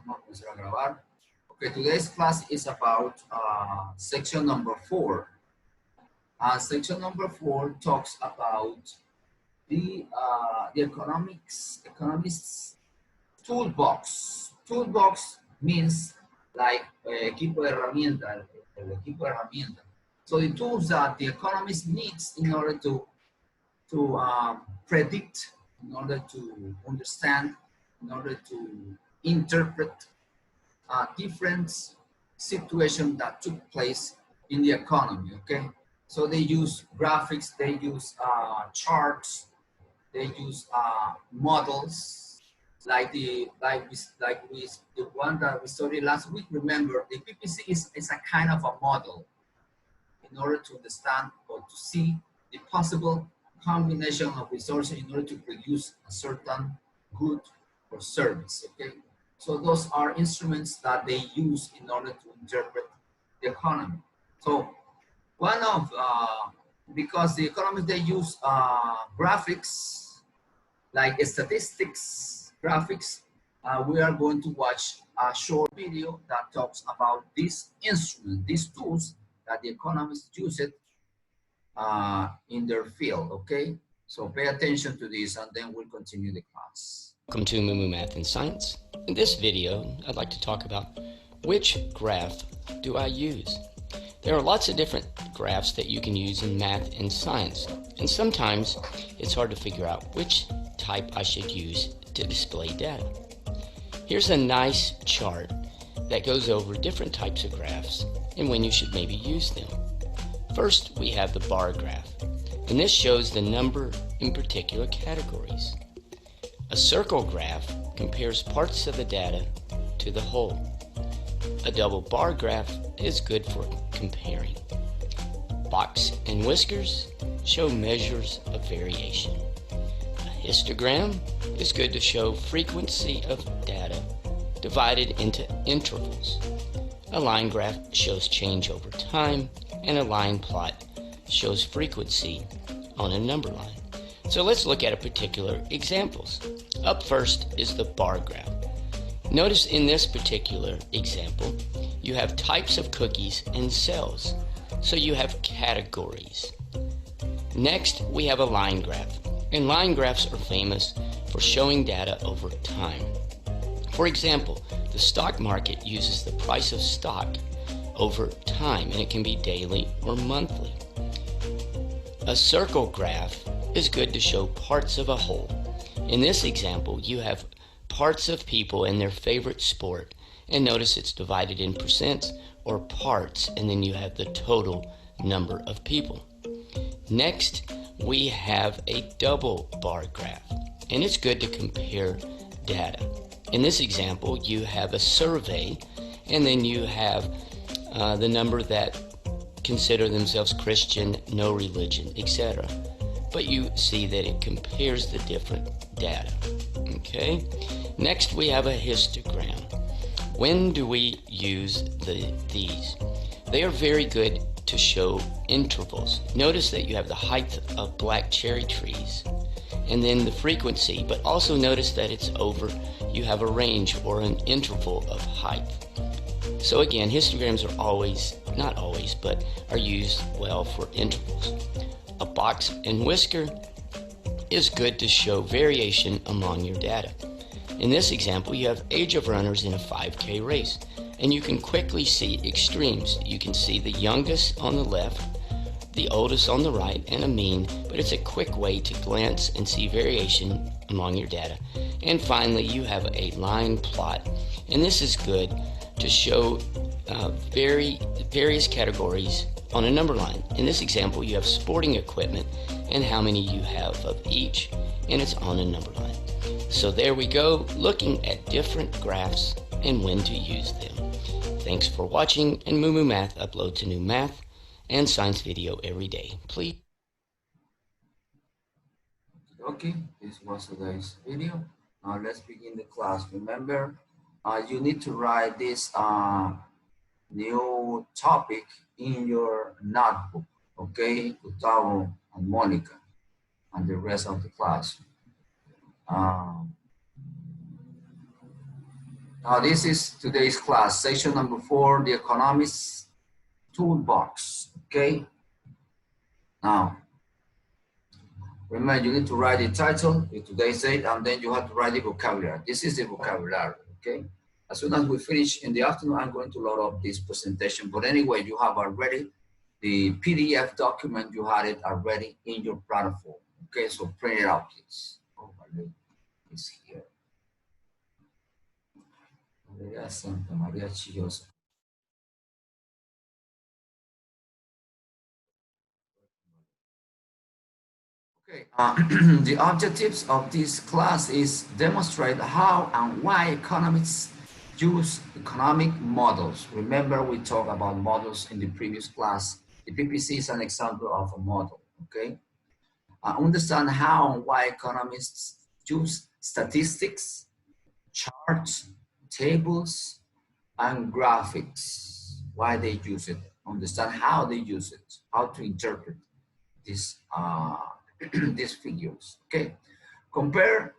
Vamos a comenzar a grabar. Okay, today's class is about section number 4. Section number 4 talks about the economists toolbox. Toolbox means like equipo de herramienta, el equipo de herramienta. So the tools that the economist needs in order to predict, in order to understand, in order to interpret different situations that took place in the economy. Okay, so they use graphics, they use charts, they use models like the one that we studied last week. Remember, the PPC is a kind of a model in order to understand or to see the possible combination of resources in order to produce a certain good or service. Okay, so those are instruments that they use in order to interpret the economy. So one of because the economists, they use graphics like statistics graphics. We are going to watch a short video that talks about this instrument, these tools that the economists use it in their field. Okay, so pay attention to this and then we'll continue the class. Welcome to Moo Math and Science. In this video, I'd like to talk about which graph do I use. There are lots of different graphs that you can use in math and science, and sometimes it's hard to figure out which type I should use to display data. Here's a nice chart that goes over different types of graphs and when you should maybe use them. First, we have the bar graph, and this shows the number in particular categories. A circle graph compares parts of the data to the whole. A double bar graph is good for comparing. Box and whiskers show measures of variation. A histogram is good to show frequency of data divided into intervals. A line graph shows change over time, and a line plot shows frequency on a number line. So let's look at particular examples. Up first is the bar graph. Notice in this particular example, you have types of cookies and cells. So you have categories. Next, we have a line graph. And line graphs are famous for showing data over time. For example, the stock market uses the price of stock over time, and it can be daily or monthly. A circle graph is good to show parts of a whole. In this example, you have parts of people and their favorite sport, and notice it's divided in percents or parts, and then you have the total number of people. Next, we have a double bar graph, and it's good to compare data. In this example, you have a survey, and then you have the number that consider themselves Christian, no religion, etc. But you see that it compares the different data. Okay. Next, we have a histogram. When do we use these? They are very good to show intervals. Notice that you have the height of black cherry trees and then the frequency, but also notice that it's over, you have a range or an interval of height. So again, histograms are always, not always, but are used well for intervals. A box and whisker is good to show variation among your data. In this example, you have age of runners in a 5K race, and you can quickly see extremes. You can see the youngest on the left, the oldest on the right, and a mean, but it's a quick way to glance and see variation among your data. And finally, you have a line plot, and this is good to show various categories on a number line. In this example, you have sporting equipment and how many you have of each, and it's on a number line. So there we go, looking at different graphs and when to use them. Thanks for watching, and Moo Math uploads a new math and science video every day. Please. Okay, this was today's video. Now let's begin the class. Remember, you need to write this new topic in your notebook, okay? Gustavo and Monica and the rest of the class. Now this is today's class, section number 4, the economics toolbox, okay? Now, remember you need to write the title with today's date and then you have to write the vocabulary. This is the vocabulary, okay? As soon as we finish in the afternoon, I'm going to load up this presentation. But anyway, you have already the PDF document, you had it already in your platform. Okay, so print it out, please. Oh, it's here. Maria Santa Maria Chillosa. Okay, the objectives of this class is demonstrate how and why economists use economic models. Remember, we talked about models in the previous class. The PPC is an example of a model, okay? Understand how and why economists use statistics, charts, tables, and graphics. Why they use it. Understand how they use it, how to interpret these, these figures, okay? Compare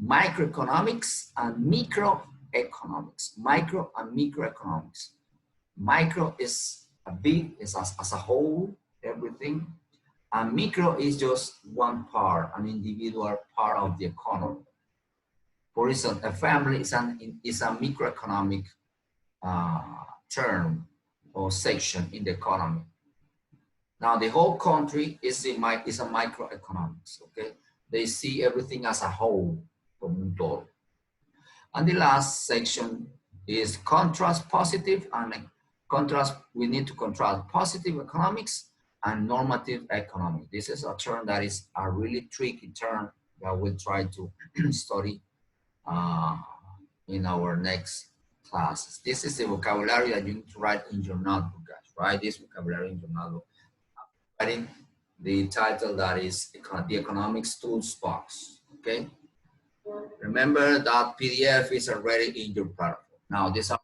microeconomics and microeconomics. Micro and microeconomics. Micro is a big, is as a whole, everything. And micro is just one part, an individual part of the economy. For instance, a family is a microeconomic term or section in the economy. Now the whole country is a microeconomics, okay? They see everything as a whole, como un todo. And the last section is contrast positive and contrast, we need to contrast positive economics and normative economics. This is a term that is a really tricky term that we'll try to study in our next classes. This is the vocabulary that you need to write in your notebook, guys. Write this vocabulary in your notebook. Writing the title that is the economics tools box, okay? Remember that PDF is already in your platform. Now, these are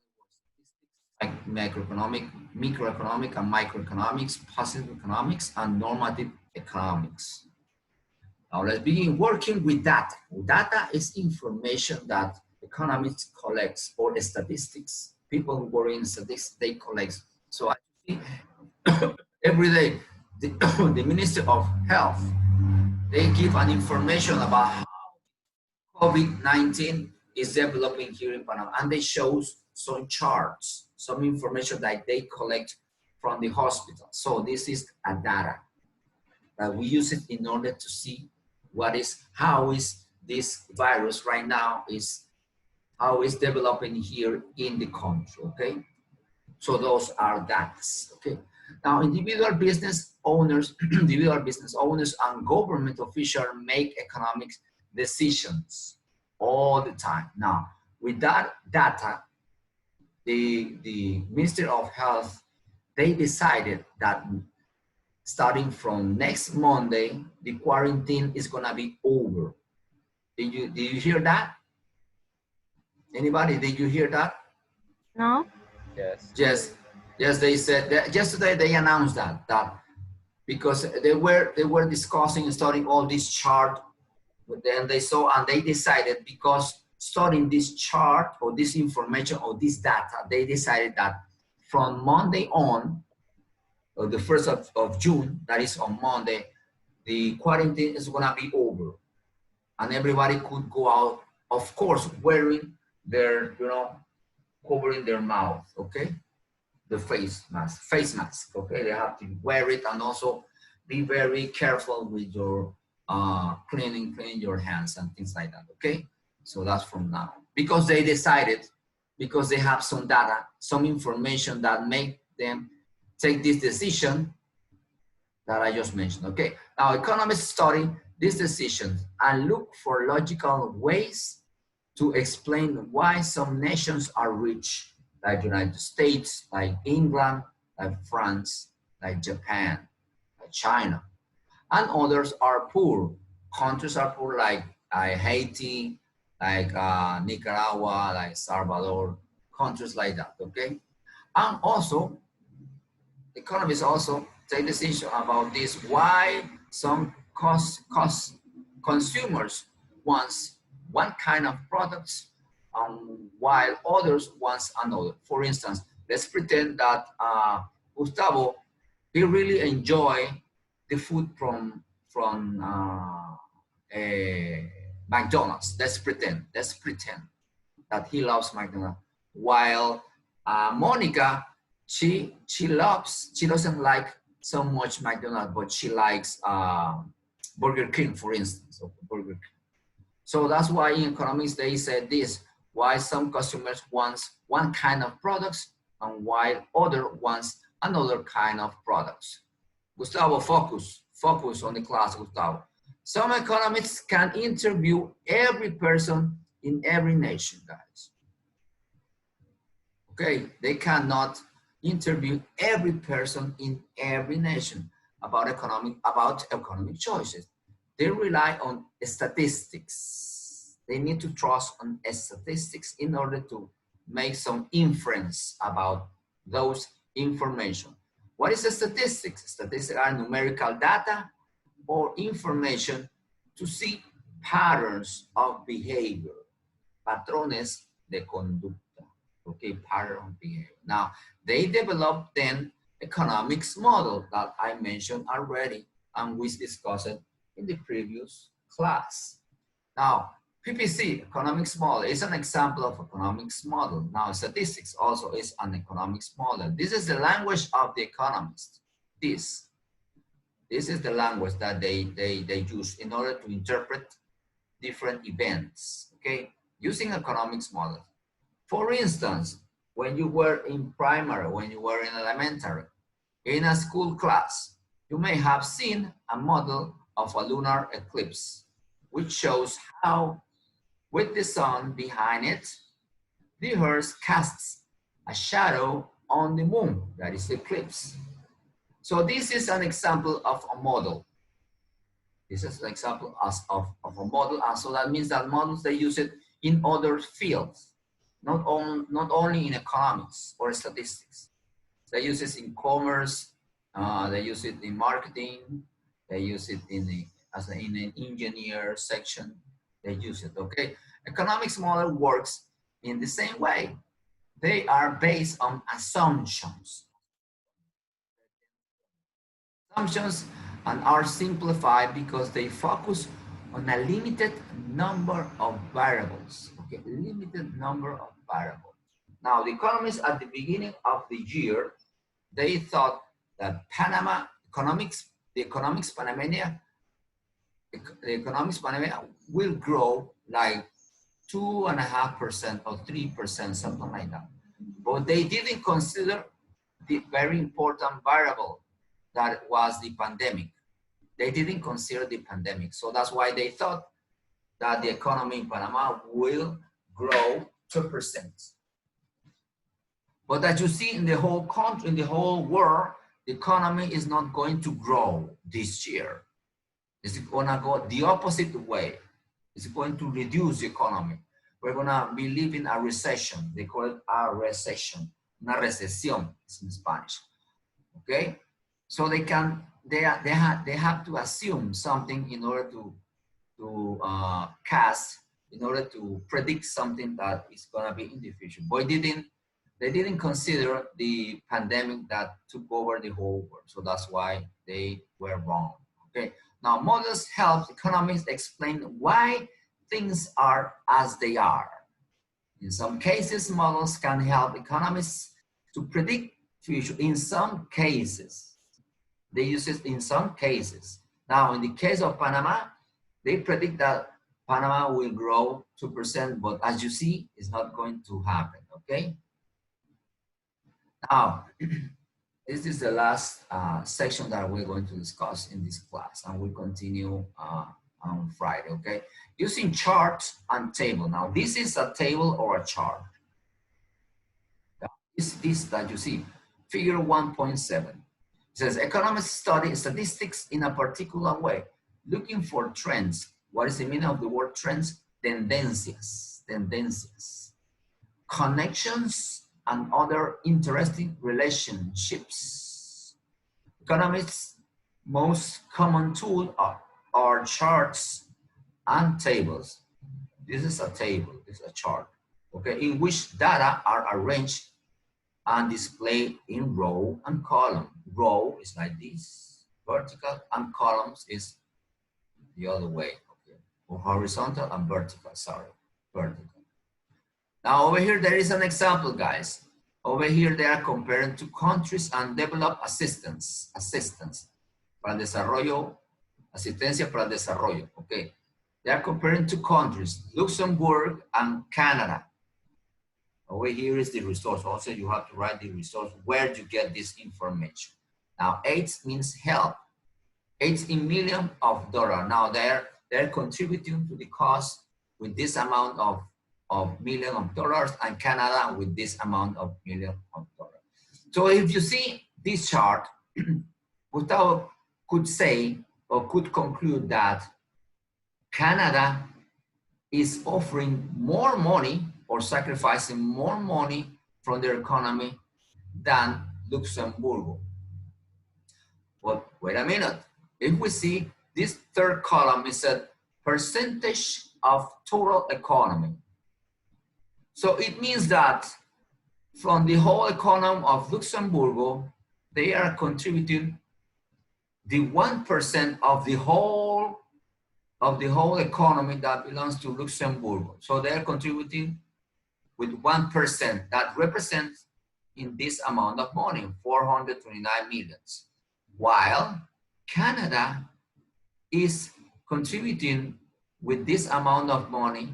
like macroeconomic, microeconomic, and microeconomics, positive economics, and normative economics. Now, let's begin working with data. Data is information that economists collects, or statistics. People who work in statistics, they collect. So I see every day, the Ministry of Health, they give an information about how COVID-19 is developing here in Panama, and they show some charts, some information that they collect from the hospital. So this is a data that we use it in order to see how is this virus right now how is developing here in the country, okay? So those are data, okay? Now, individual business owners and government officials make economic decisions all the time. Now, with that data, the Ministry of Health, they decided that starting from next Monday, the quarantine is gonna be over. Did you hear that? Anybody, did you hear that? No. Yes. Yes, they said that yesterday they announced that because they were discussing and studying all this chart, but then they saw and they decided, because studying this chart or this information or this data, they decided that from Monday on, the 1st of June, that is on Monday, the quarantine is gonna be over, and everybody could go out, of course, wearing their, covering their mouth, okay? The face mask, okay? They have to wear it, and also be very careful with your cleaning your hands and things like that, okay? So that's from now. Because they decided, because they have some data, some information that make them take this decision that I just mentioned, okay? Now, economists study these decisions and look for logical ways to explain why some nations are rich, like the United States, like England, like France, like Japan, like China, and others are poor. Countries are poor, like Haiti, like Nicaragua, like Salvador, countries like that, okay? And also, economists also take decision about this, why some consumers want one kind of products while others want another. For instance, let's pretend that Gustavo, he really enjoy the food from McDonald's. Let's pretend that he loves McDonald's. While Monica, she doesn't like so much McDonald's, but she likes Burger King, for instance. Burger King. So that's why in economics they said this: why some customers want one kind of products and while other wants another kind of products. Gustavo, focus on the class, Gustavo. Some economists can interview every person in every nation, guys. Okay, they cannot interview every person in every nation about economic choices. They rely on statistics. They need to trust on statistics in order to make some inference about those information. What is a statistics? Statistics are numerical data or information to see patterns of behavior, patrones de conducta, okay, pattern of behavior. Now, they developed then economics model that I mentioned already and we discussed it in the previous class. Now, PPC, economics model, is an example of economics model. Now, statistics also is an economics model. This is the language of the economist. This is the language that they use in order to interpret different events, okay? Using economics models. For instance, when you were in primary, when you were in elementary, in a school class, you may have seen a model of a lunar eclipse, which shows how, with the sun behind it, the Earth casts a shadow on the moon, that is the eclipse. So this is an example of a model. This is an example of a model, and so that means that models, they use it in other fields, not only in economics or statistics. They use it in commerce, they use it in marketing, they use it in an engineer section, they use it, okay? Economics model works in the same way. They are based on assumptions. Assumptions and are simplified because they focus on a limited number of variables, okay? Limited number of variables. Now, the economists at the beginning of the year, they thought that the economics Panamania will grow like 2.5% or 3%, something like that. But they didn't consider the very important variable that was the pandemic. They didn't consider the pandemic. So that's why they thought that the economy in Panama will grow 2%. But as you see in the whole country, in the whole world, the economy is not going to grow this year. It's gonna go the opposite way. It's going to reduce the economy. We're gonna be living a recession. They call it a recession, una recesión in Spanish. Okay, so they have to assume something in order to in order to predict something that is gonna be in the future. But they didn't consider the pandemic that took over the whole world. So that's why they were wrong. Okay. Now, models help economists explain why things are as they are. In some cases, models can help economists to predict future. In some cases, they use it in some cases. Now, in the case of Panama, they predict that Panama will grow 2%, but as you see, it's not going to happen, okay? Now, this is the last section that we're going to discuss in this class, and we'll continue on Friday, okay? Using charts and table. Now, this is a table or a chart. This that you see, figure 1.7. It says, economists study statistics in a particular way, looking for trends. What is the meaning of the word trends? Tendencias, connections, and other interesting relationships. Economists' most common tool are charts and tables. This is a table, this is a chart. okay, in which data are arranged and displayed in row and column. Row is like this, vertical, and columns is the other way, okay, or horizontal and vertical, sorry, vertical. Now over here, there is an example, guys. Over here, they are comparing two countries and develop assistance para el desarrollo, asistencia para el desarrollo, okay. They are comparing two countries, Luxembourg and Canada. Over here is the resource. Also, you have to write the resource where you get this information. Now, 8 means help. 8 in million of dollars. Now, they're contributing to the cost with this amount of million of dollars, and Canada with this amount of million of dollars. So if you see this chart, Gustavo could say or could conclude that Canada is offering more money or sacrificing more money from their economy than Luxembourg. But wait a minute. If we see this third column is a percentage of total economy. So it means that from the whole economy of Luxembourg, they are contributing the 1% of the whole economy that belongs to Luxembourg. So they are contributing with 1% that represents in this amount of money, 429 millions. While Canada is contributing with this amount of money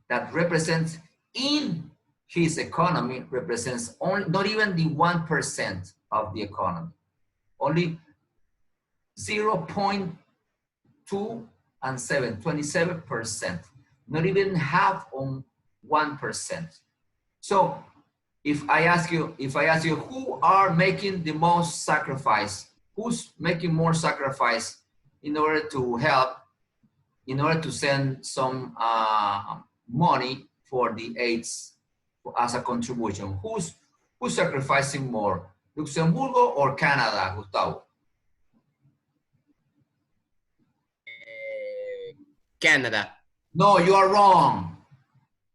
that represents in his economy, represents only, not even the 1% of the economy, only 0.2 and 27%, not even half on 1%. So if I ask you who are making the most sacrifice, who's making more sacrifice in order to help, in order to send some money for the AIDS as a contribution, who's sacrificing more, Luxembourg or Canada, Gustavo? Canada. No, you are wrong.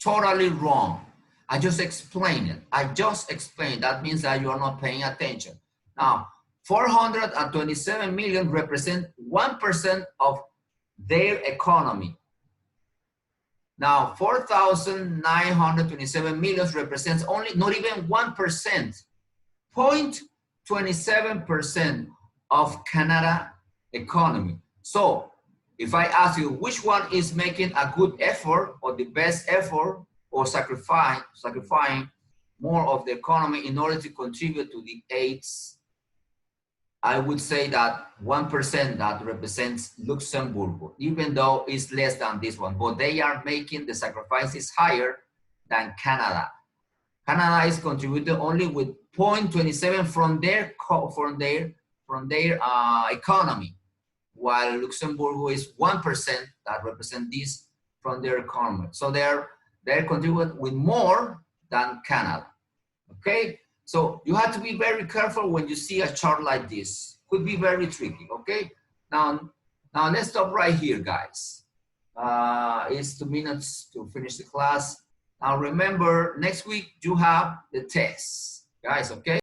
Totally wrong. I just explained it. That means that you are not paying attention. Now, 427 million represent 1% of their economy. Now, 4,927 million represents only, not even 1%, 0.27% of Canada economy. So, if I ask you which one is making a good effort or the best effort or sacrificing more of the economy in order to contribute to the AIDS, I would say that 1% that represents Luxembourg, even though it's less than this one, but they are making the sacrifices higher than Canada. Canada is contributing only with 0.27 from their economy, while Luxembourg is 1% that represent this from their economy. So they're contributing with more than Canada. Okay, so you have to be very careful when you see a chart like this. Could be very tricky. Okay, now let's stop right here, guys. It's 2 minutes to finish the class. Now remember, next week you have the tests, guys. Okay.